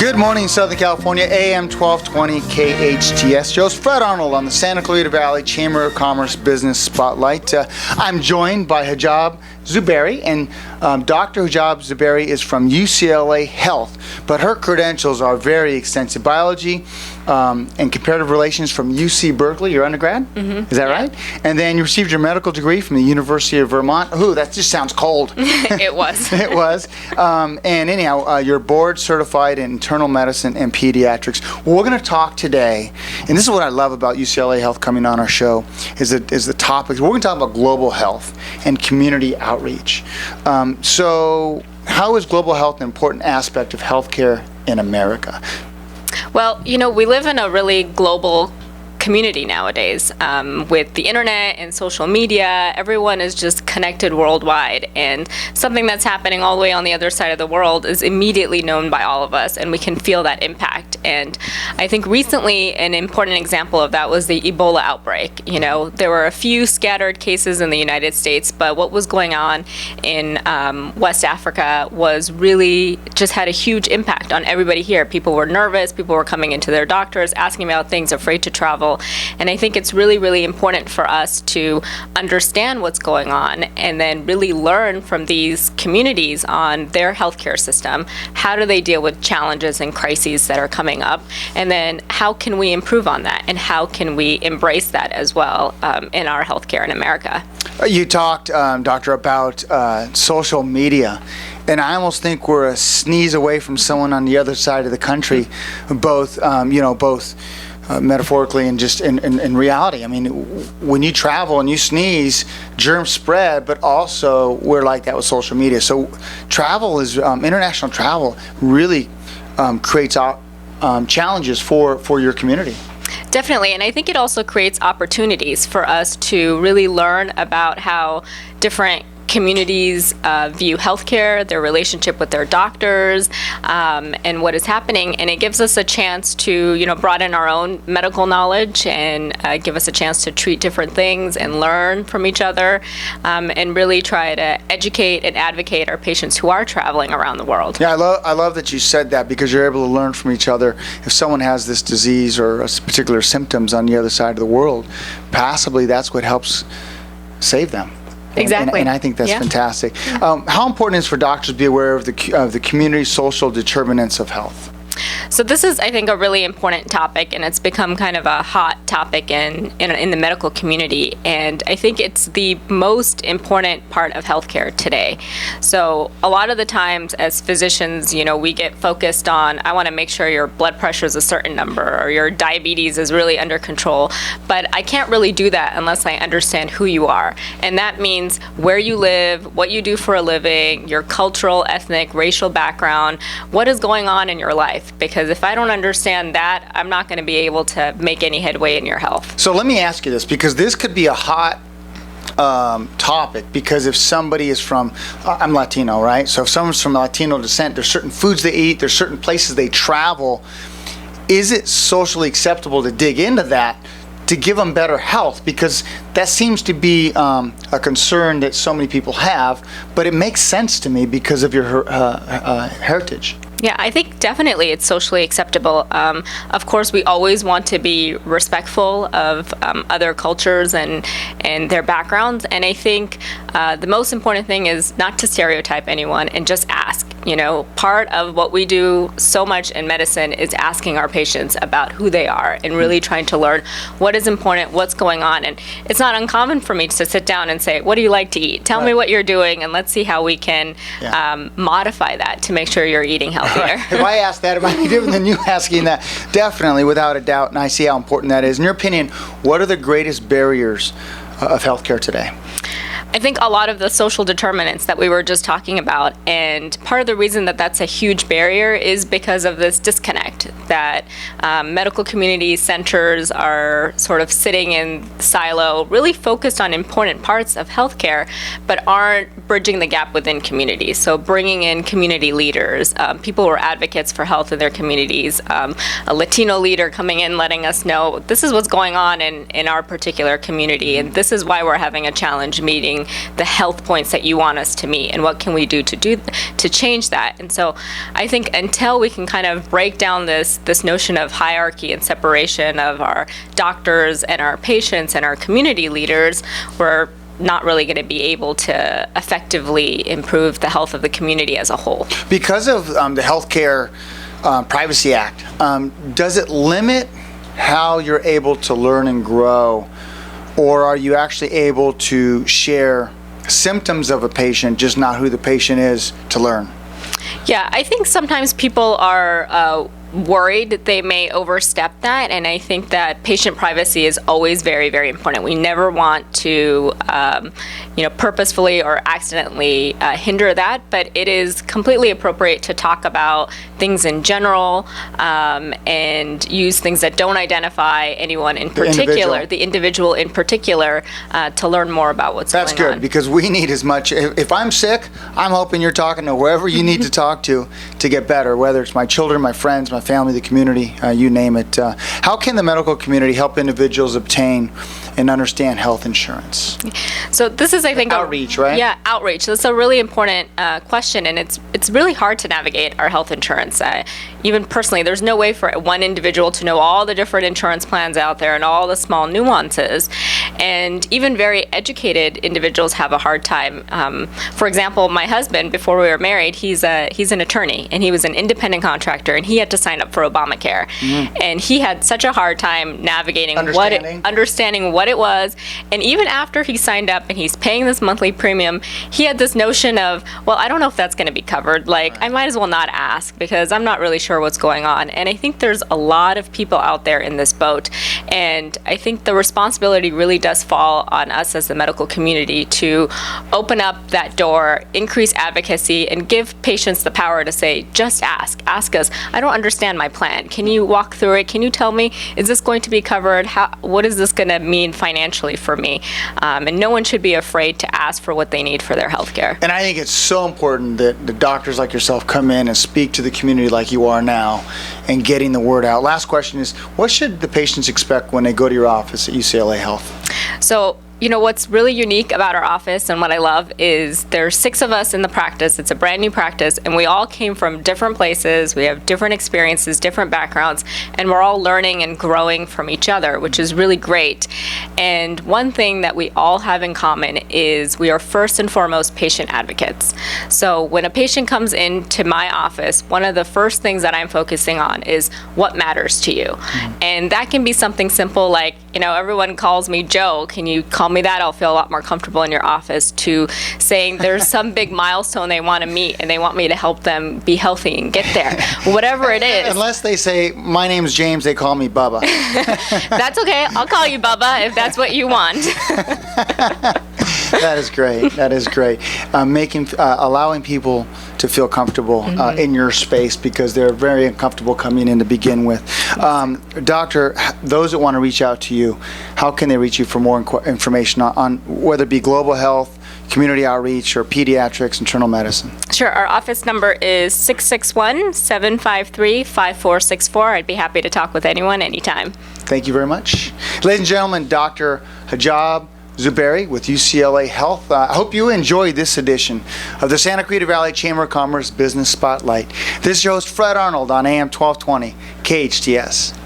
Good morning, Southern California, AM 1220 KHTS. Joe's Fred Arnold on the Santa Clarita Valley Chamber of Commerce Business Spotlight. I'm joined by Hijab Zubairi, and Dr. Hijab Zubairi is from UCLA Health, but her credentials are very extensive. Biology and comparative relations from UC Berkeley, your undergrad? Mm-hmm. Is that right? And then you received your medical degree from the University of Vermont. Ooh, that just sounds cold. It was. It was. And anyhow, you're board certified in internal medicine and pediatrics. We're going to talk today, and this is what I love about UCLA Health coming on our show, is the topic. We're going to talk about global health and community outreach. So how is global health an important aspect of healthcare in America? Well, we live in a really global community nowadays. With the internet and social media, everyone is just connected worldwide, and something that's happening all the way on the other side of the world is immediately known by all of us, and we can feel that impact. And I think recently an important example of that was the Ebola outbreak. There were a few scattered cases in the United States, but what was going on in West Africa was really just had a huge impact on everybody here. People were nervous, people were coming into their doctors, asking about things, afraid to travel. And I think it's really, really important for us to understand what's going on and then really learn from these communities on their healthcare system. How do they deal with challenges and crises that are coming up? And then how can we improve on that? And how can we embrace that as well in our healthcare in America? You talked, Doctor, about social media. And I almost think we're a sneeze away from someone on the other side of the country, both metaphorically and just in reality. I mean, when you travel and you sneeze, germs spread, but also we're like that with social media. So travel is, international travel really creates challenges for your community. Definitely, and I think it also creates opportunities for us to really learn about how different communities view healthcare, their relationship with their doctors, and what is happening. And it gives us a chance to, broaden our own medical knowledge and give us a chance to treat different things and learn from each other, and really try to educate and advocate our patients who are traveling around the world. Yeah, I love that you said that, because you're able to learn from each other. If someone has this disease or particular symptoms on the other side of the world, possibly that's what helps save them. Exactly. And I think that's fantastic. How important is it for doctors to be aware of the community social determinants of health? So this is, I think, a really important topic, and it's become kind of a hot topic in the medical community. And I think it's the most important part of healthcare today. So a lot of the times as physicians, we get focused on, I want to make sure your blood pressure is a certain number or your diabetes is really under control. But I can't really do that unless I understand who you are. And that means where you live, what you do for a living, your cultural, ethnic, racial background, what is going on in your life. Because if I don't understand that, I'm not going to be able to make any headway in your health. So let me ask you this, because this could be a hot topic, because if somebody is from, I'm Latino, right? So if someone's from Latino descent, there's certain foods they eat, there's certain places they travel. Is it socially acceptable to dig into that to give them better health? Because that seems to be a concern that so many people have, but it makes sense to me because of your heritage. Yeah, I think definitely it's socially acceptable. Of course, we always want to be respectful of other cultures and their backgrounds. And I think the most important thing is not to stereotype anyone and just ask. Part of what we do so much in medicine is asking our patients about who they are and really trying to learn what is important, what's going on. And it's not uncommon for me to sit down and say, what do you like to eat? Tell me what you're doing, and let's see how we can modify that to make sure you're eating healthier. If I ask that, it might be different than you asking that. Definitely, without a doubt, and I see how important that is. In your opinion, what are the greatest barriers of healthcare today? I think a lot of the social determinants that we were just talking about, and part of the reason that that's a huge barrier is because of this disconnect that medical community centers are sort of sitting in silo, really focused on important parts of healthcare, but aren't bridging the gap within communities. So bringing in community leaders, people who are advocates for health in their communities, a Latino leader coming in letting us know this is what's going on in our particular community, and this is why we're having a challenge meeting meeting the health points that you want us to meet, and what can we do to change that. And so I think until we can kind of break down this notion of hierarchy and separation of our doctors and our patients and our community leaders, we're not really going to be able to effectively improve the health of the community as a whole. Because of the Healthcare Privacy Act, does it limit how you're able to learn and grow, or are you actually able to share symptoms of a patient, just not who the patient is, to learn? Yeah, I think sometimes people are worried that they may overstep that, and I think that patient privacy is always very, very important. We never want to, purposefully or accidentally hinder that, but it is completely appropriate to talk about things in general and use things that don't identify anyone in particular, the individual in particular, to learn more about what's going on. That's good, because we need as much. If I'm sick, I'm hoping you're talking to whoever you need to talk to get better, whether it's my children, my friends, my family, the community, you name it. How can the medical community help individuals obtain and understand health insurance? So this is, I think, outreach, right? Yeah, outreach. That's a really important question, and it's really hard to navigate our health insurance. Even personally, there's no way for one individual to know all the different insurance plans out there and all the small nuances. And even very educated individuals have a hard time. For example, my husband, before we were married, he's an attorney, and he was an independent contractor, and he had to sign up for Obamacare. Mm-hmm. And he had such a hard time navigating understanding what it was. And even after he signed up and he's paying this monthly premium, he had this notion of, well, I don't know if that's going to be covered. Like, I might as well not ask because I'm not really sure what's going on. And I think there's a lot of people out there in this boat. And I think the responsibility really does fall on us as the medical community to open up that door, increase advocacy, and give patients the power to say, just ask us. I don't understand my plan. Can you walk through it? Can you tell me, is this going to be covered? What is this going to mean financially for me? And no one should be afraid to ask for what they need for their health care. And I think it's so important that the doctors like yourself come in and speak to the community like you are now and getting the word out. Last question is, what should the patients expect when they go to your office at UCLA Health? So, what's really unique about our office and what I love is there's 6 of us in the practice. It's a brand new practice, and we all came from different places. We have different experiences, different backgrounds, and we're all learning and growing from each other, which is really great. And one thing that we all have in common is we are first and foremost patient advocates. So when a patient comes into my office, one of the first things that I'm focusing on is what matters to you. Mm-hmm. And that can be something simple like, everyone calls me Joe. Can you call me that? I'll feel a lot more comfortable in your office, to saying there's some big milestone they want to meet and they want me to help them be healthy and get there. Whatever it is. Unless they say, my name's James, they call me Bubba. That's okay. I'll call you Bubba if that's what you want. That is great. That is great. Allowing people to feel comfortable in your space, because they're very uncomfortable coming in to begin with. Doctor, those that want to reach out to you, how can they reach you for more information on whether it be global health, community outreach, or pediatrics, internal medicine? Sure. Our office number is 661-753-5464. I'd be happy to talk with anyone anytime. Thank you very much. Ladies and gentlemen, Dr. Hijab Zubairi with UCLA Health. I hope you enjoyed this edition of the Santa Clarita Valley Chamber of Commerce Business Spotlight. This is your host, Fred Arnold, on AM 1220 KHTS.